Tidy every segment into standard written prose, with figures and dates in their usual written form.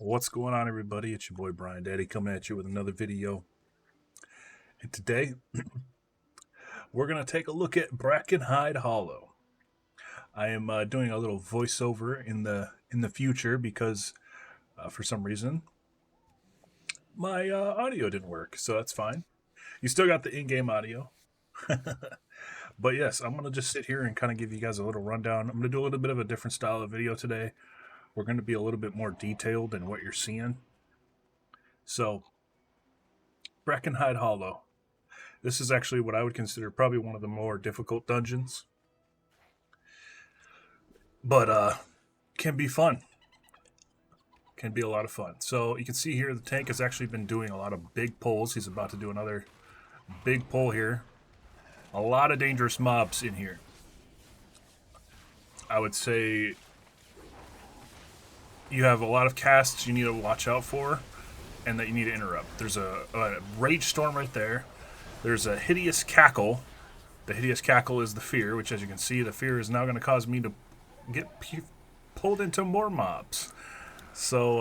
What's going on, everybody? It's your boy BrianDaddy coming at you with another video. And today, we're going to take a look at Brackenhide Hollow. I am doing a little voiceover in the future because, for some reason, my audio didn't work, so that's fine. You still got the in-game audio. But yes, I'm going to just sit here and kind of give you guys a little rundown. I'm going to do a little bit of a different style of video today. We're going to be a little bit more detailed than what you're seeing. So, Brackenhide Hollow. This is actually what I would consider probably one of the more difficult dungeons. But can be fun. Can be a lot of fun. So you can see here the tank has actually been doing a lot of big pulls. He's about to do another big pull here. A lot of dangerous mobs in here. I would say you have a lot of casts you need to watch out for and that you need to interrupt. There's a rage storm right there. There's a hideous cackle. The hideous cackle is the fear, which, as you can see, the fear is now going to cause me to get pulled into more mobs. So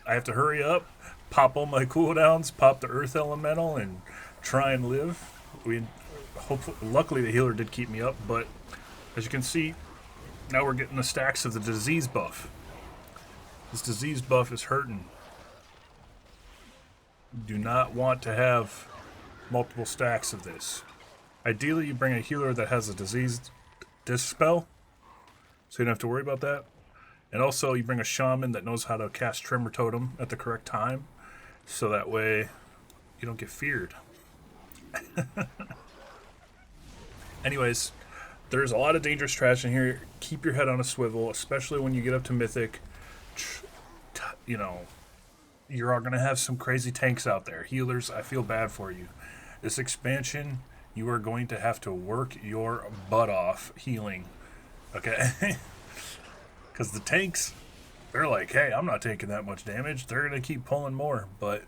I have to hurry up, pop all my cooldowns, pop the earth elemental, and try and live. Luckily, the healer did keep me up, but as you can see, now we're getting the stacks of the disease buff. This disease buff is hurting. Do not want to have multiple stacks of this. Ideally, you bring a healer that has a disease dispel, so you don't have to worry about that. And also, you bring a shaman that knows how to cast Tremor Totem at the correct time, so that way you don't get feared. Anyways, there's a lot of dangerous trash in here. Keep your head on a swivel, especially when you get up to Mythic. You know, you are going to have some crazy tanks out there. Healers, I feel bad for you. This expansion, you are going to have to work your butt off healing. Okay? Because the tanks, they're like, hey, I'm not taking that much damage. They're going to keep pulling more. But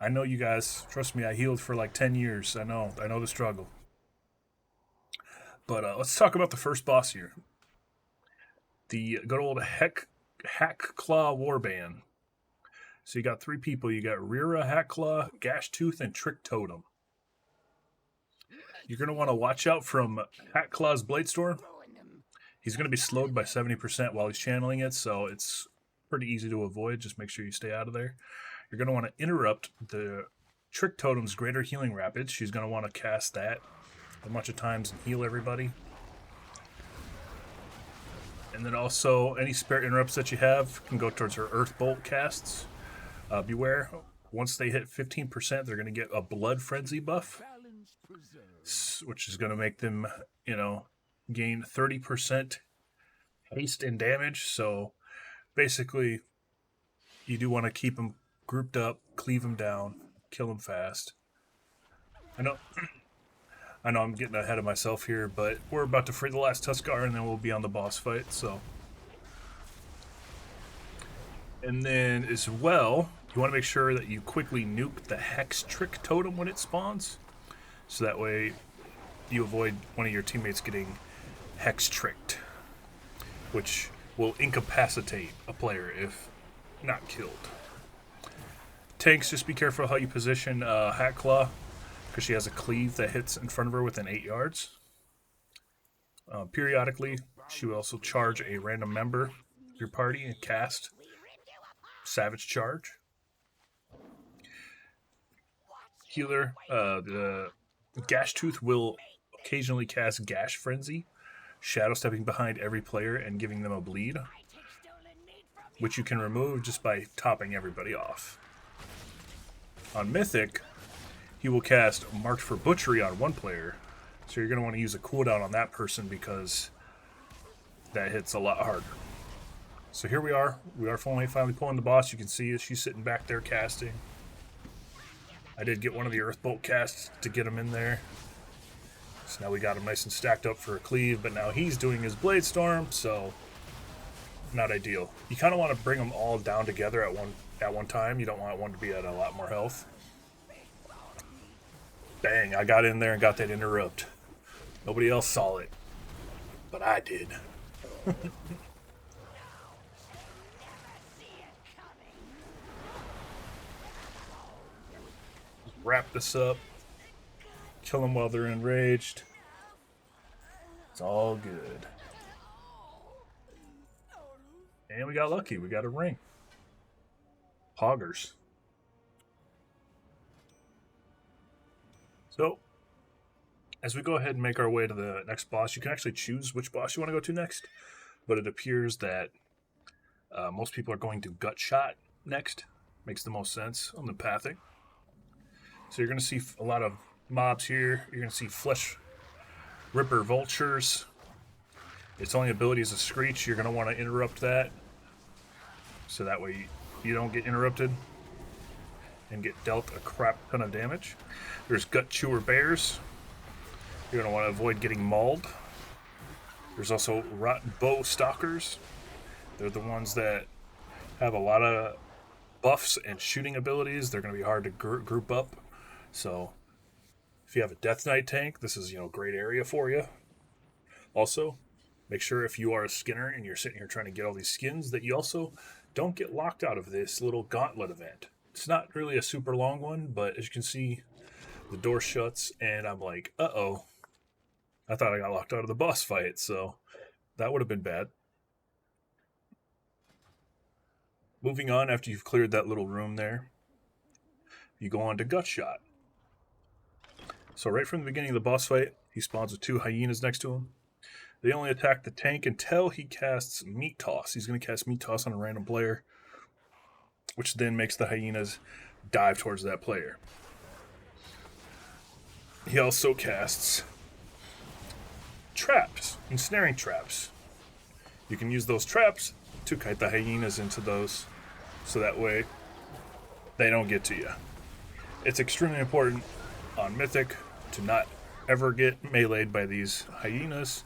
I know you guys. Trust me, I healed for like 10 years. I know the struggle. But let's talk about the first boss here. The good old Hack Claw Warband. So you got three people. You got Rira, Hackclaw, Gashtooth, and Trick Totem. You're going to want to watch out from Hackclaw's Bladestorm. He's going to be slowed by 70% while he's channeling it, so it's pretty easy to avoid. Just make sure you stay out of there. You're going to want to interrupt the Trick Totem's Greater Healing Rapids. She's going to want to cast that a bunch of times and heal everybody. And then also, any spare interrupts that you have can go towards her Earth Bolt casts. Beware, once they hit 15%, they're going to get a Blood Frenzy buff, which is going to make them, gain 30% haste and damage. So basically, you do want to keep them grouped up, cleave them down, kill them fast. I know I'm getting ahead of myself here, but we're about to free the last Tuskar, and then we'll be on the boss fight. So, and then as well, you want to make sure that you quickly nuke the Hex Trick Totem when it spawns, so that way you avoid one of your teammates getting Hex Tricked, which will incapacitate a player if not killed. Tanks, just be careful how you position Hackclaw, because she has a cleave that hits in front of her within 8 yards. Periodically, she will also charge a random member of your party and cast Savage Charge. Healer, the Gashtooth will occasionally cast Gash Frenzy, shadow stepping behind every player and giving them a bleed, which you can remove just by topping everybody off. On Mythic, he will cast Marked for Butchery on one player, so you're going to want to use a cooldown on that person because that hits a lot harder. So here we are. We are finally pulling the boss. You can see she's sitting back there casting. I did get one of the Earth Bolt casts to get him in there. So now we got him nice and stacked up for a cleave, but now he's doing his Bladestorm, so not ideal. You kind of want to bring them all down together at one time. You don't want one to be at a lot more health. Bang, I got in there and got that interrupt. Nobody else saw it, but I did. wrap this up. Kill them while they're enraged. It's all good. And we got lucky. We got a ring. Hoggers. So, as we go ahead and make our way to the next boss, you can actually choose which boss you want to go to next. But it appears that most people are going to Gut Shot next. Makes the most sense on the pathing. So you're going to see a lot of mobs here. You're going to see Flesh Ripper Vultures. Its only ability is a Screech. You're going to want to interrupt that. So that way you don't get interrupted and get dealt a crap ton of damage. There's Gut Chewer Bears. You're going to want to avoid getting mauled. There's also Rotten Bow Stalkers. They're the ones that have a lot of buffs and shooting abilities. They're going to be hard to group up. So if you have a Death Knight tank, this is, a great area for you. Also, make sure if you are a skinner and you're sitting here trying to get all these skins, that you also don't get locked out of this little gauntlet event. It's not really a super long one, but as you can see, the door shuts and I'm like, uh-oh. I thought I got locked out of the boss fight, so that would have been bad. Moving on, after you've cleared that little room there, you go on to Gut Shot. So right from the beginning of the boss fight, he spawns with 2 hyenas next to him. They only attack the tank until he casts Meat Toss. He's going to cast Meat Toss on a random player, which then makes the hyenas dive towards that player. He also casts traps, ensnaring traps. You can use those traps to kite the hyenas into those, so that way they don't get to you. It's extremely important on Mythic to not ever get meleeed by these hyenas,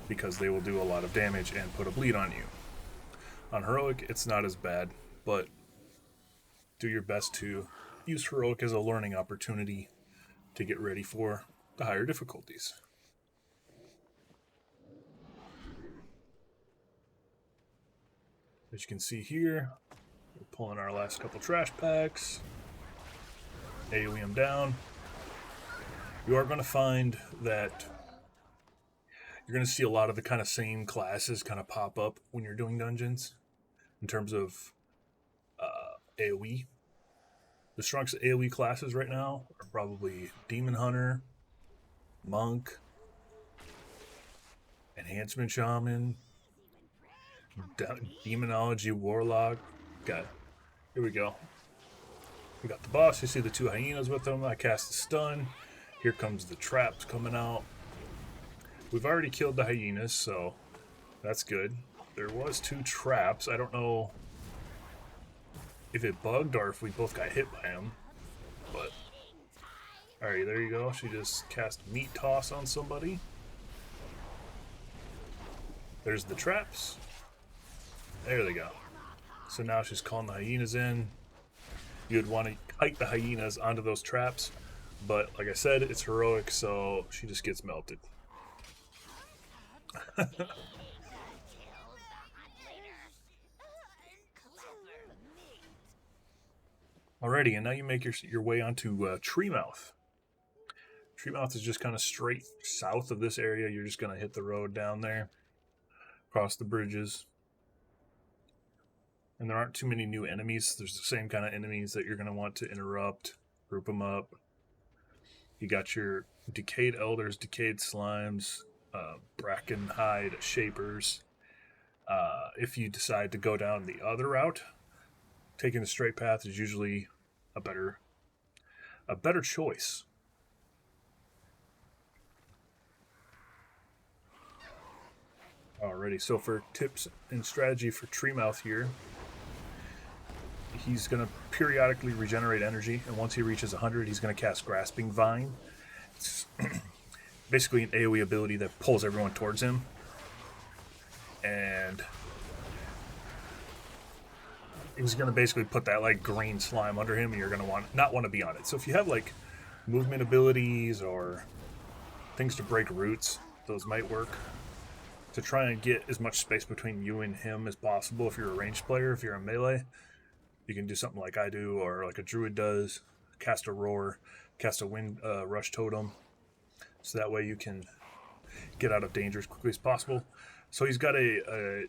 because they will do a lot of damage and put a bleed on you. On Heroic, it's not as bad, but do your best to use Heroic as a learning opportunity to get ready for the higher difficulties. As you can see here, we're pulling our last couple trash packs. AoE them down. You are going to find that you're going to see a lot of the kind of same classes kind of pop up when you're doing dungeons in terms of AoE. The strongest AoE classes right now are probably Demon Hunter, Monk, Enhancement Shaman, Demonology Warlock. Got it. Here we go. We got the boss. You see the 2 hyenas with them. I cast a stun. Here comes the traps coming out. We've already killed the hyenas, so that's good. There was 2 traps. I don't know if it bugged or if we both got hit by them. But alright, there you go. She just cast Meat Toss on somebody. There's the traps. There they go. So now she's calling the hyenas in. You'd want to kite the hyenas onto those traps, but like I said, it's Heroic, so she just gets melted. Alrighty, and now you make your way onto Treemouth. Treemouth is just kind of straight south of this area. You're just going to hit the road down there, cross the bridges. And there aren't too many new enemies. There's the same kind of enemies that you're going to want to interrupt, group them up. You got your Decayed Elders, Decayed Slimes, Brackenhide Shapers. If you decide to go down the other route, taking the straight path is usually a better choice. Alrighty, so for tips and strategy for Treemouth here, he's going to periodically regenerate energy, and once he reaches 100, he's going to cast Grasping Vine. It's basically an AoE ability that pulls everyone towards him, and he's going to basically put that like green slime under him, and you're going to not want to be on it. So if you have like movement abilities or things to break roots, those might work. To try and get as much space between you and him as possible if you're a ranged player. If you're a melee, you can do something like I do or like a druid does. cast a roar, cast a wind rush totem, so that way you can get out of danger as quickly as possible. So he's got a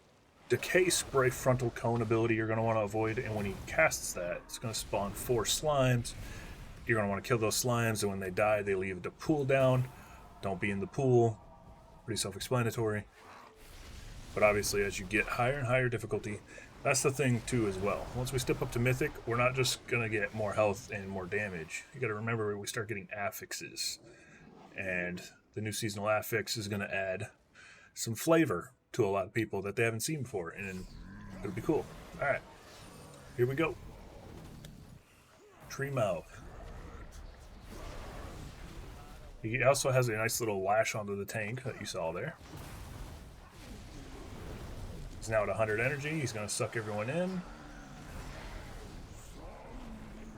decay spray frontal cone ability you're going to want to avoid, and when he casts that, it's going to spawn 4 slimes. You're going to want to kill those slimes, and when they die, they leave the pool down. Don't be in the pool. Pretty self-explanatory. But obviously, as you get higher and higher difficulty, that's the thing too as well. Once we step up to Mythic, we're not just going to get more health and more damage. You got to remember we start getting affixes. And the new seasonal affix is going to add some flavor to a lot of people that they haven't seen before. And it'll be cool. Alright, here we go. Tree Mouth. He also has a nice little lash onto the tank that you saw there. He's now at 100 energy. He's going to suck everyone in.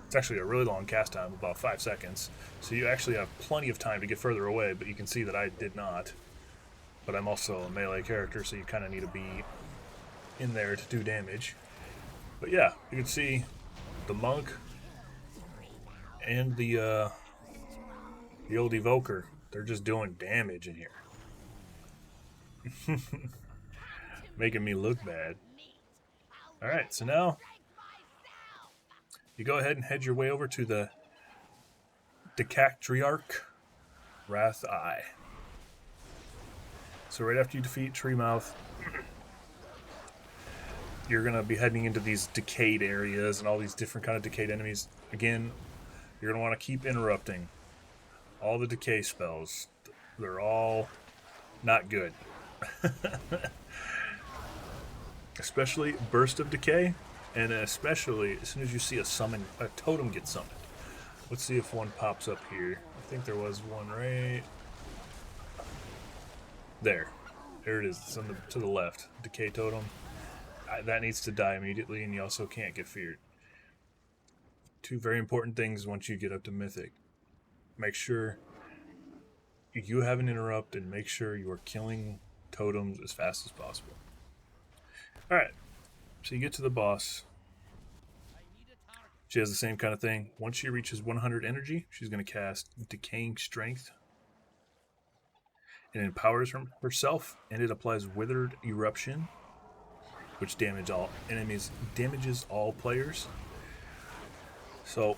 It's actually a really long cast time, about 5 seconds. So you actually have plenty of time to get further away, but you can see that I did not. But I'm also a melee character, so you kind of need to be in there to do damage. But yeah, you can see the monk and the old evoker. They're just doing damage in here. Making me look bad. Alright, so now you go ahead and head your way over to the Decactriarch Wrath Eye. So right after you defeat Treemouth, you're going to be heading into these decayed areas and all these different kind of decayed enemies. Again, you're going to want to keep interrupting. All the decay spells, they're all not good. Especially Burst of Decay, and especially as soon as you see a totem get summoned. Let's see if one pops up here. I think there was one right there. There it is. It's on to the left. Decay totem. That needs to die immediately, and you also can't get feared. 2 very important things once you get up to Mythic. Make sure you have an interrupt, and make sure you are killing totems as fast as possible. Alright, so you get to the boss. She has the same kind of thing. Once she reaches 100 energy, she's going to cast Decaying Strength. It empowers herself, and it applies Withered Eruption, which damages all players. So,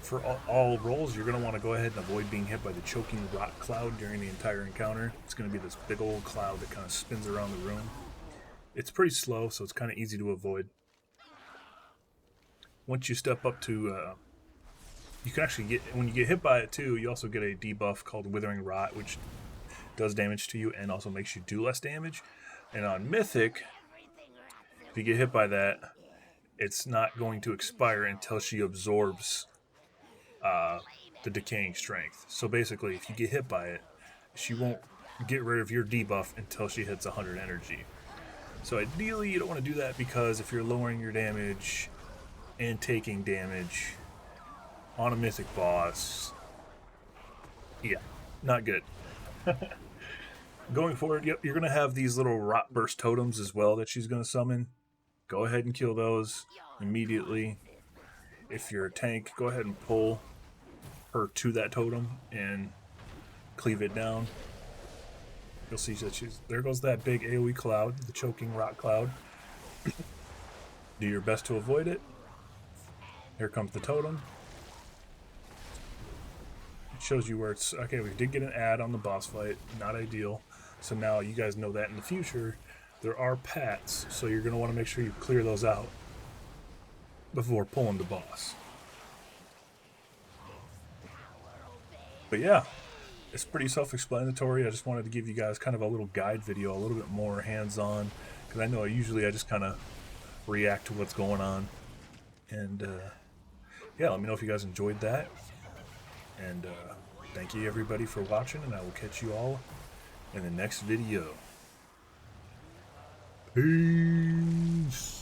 for all rolls, you're going to want to go ahead and avoid being hit by the Choking Rock Cloud during the entire encounter. It's going to be this big old cloud that kind of spins around the room. It's pretty slow, so it's kind of easy to avoid. Once you step up to, you can actually get, when you get hit by it too, you also get a debuff called Withering Rot, which does damage to you and also makes you do less damage. And on Mythic, if you get hit by that, it's not going to expire until she absorbs the Decaying Strength. So basically, if you get hit by it, she won't get rid of your debuff until she hits 100 energy. So ideally, you don't want to do that, because if you're lowering your damage and taking damage on a Mythic boss, yeah, not good. Going forward, yep, you're going to have these little Rot Burst totems as well that she's going to summon. Go ahead and kill those immediately. If you're a tank, go ahead and pull her to that totem and cleave it down. You'll see that there goes that big AoE cloud, the Choking Rock Cloud. Do your best to avoid it. Here comes the totem. It shows you where it's... Okay, we did get an ad on the boss fight. Not ideal. So now you guys know that in the future, there are pats, so you're going to want to make sure you clear those out before pulling the boss. But yeah, it's pretty self-explanatory. I just wanted to give you guys kind of a little guide video, a little bit more hands-on, because I know usually I just kind of react to what's going on. And yeah, let me know if you guys enjoyed that. And thank you everybody for watching, and I will catch you all in the next video. Peace.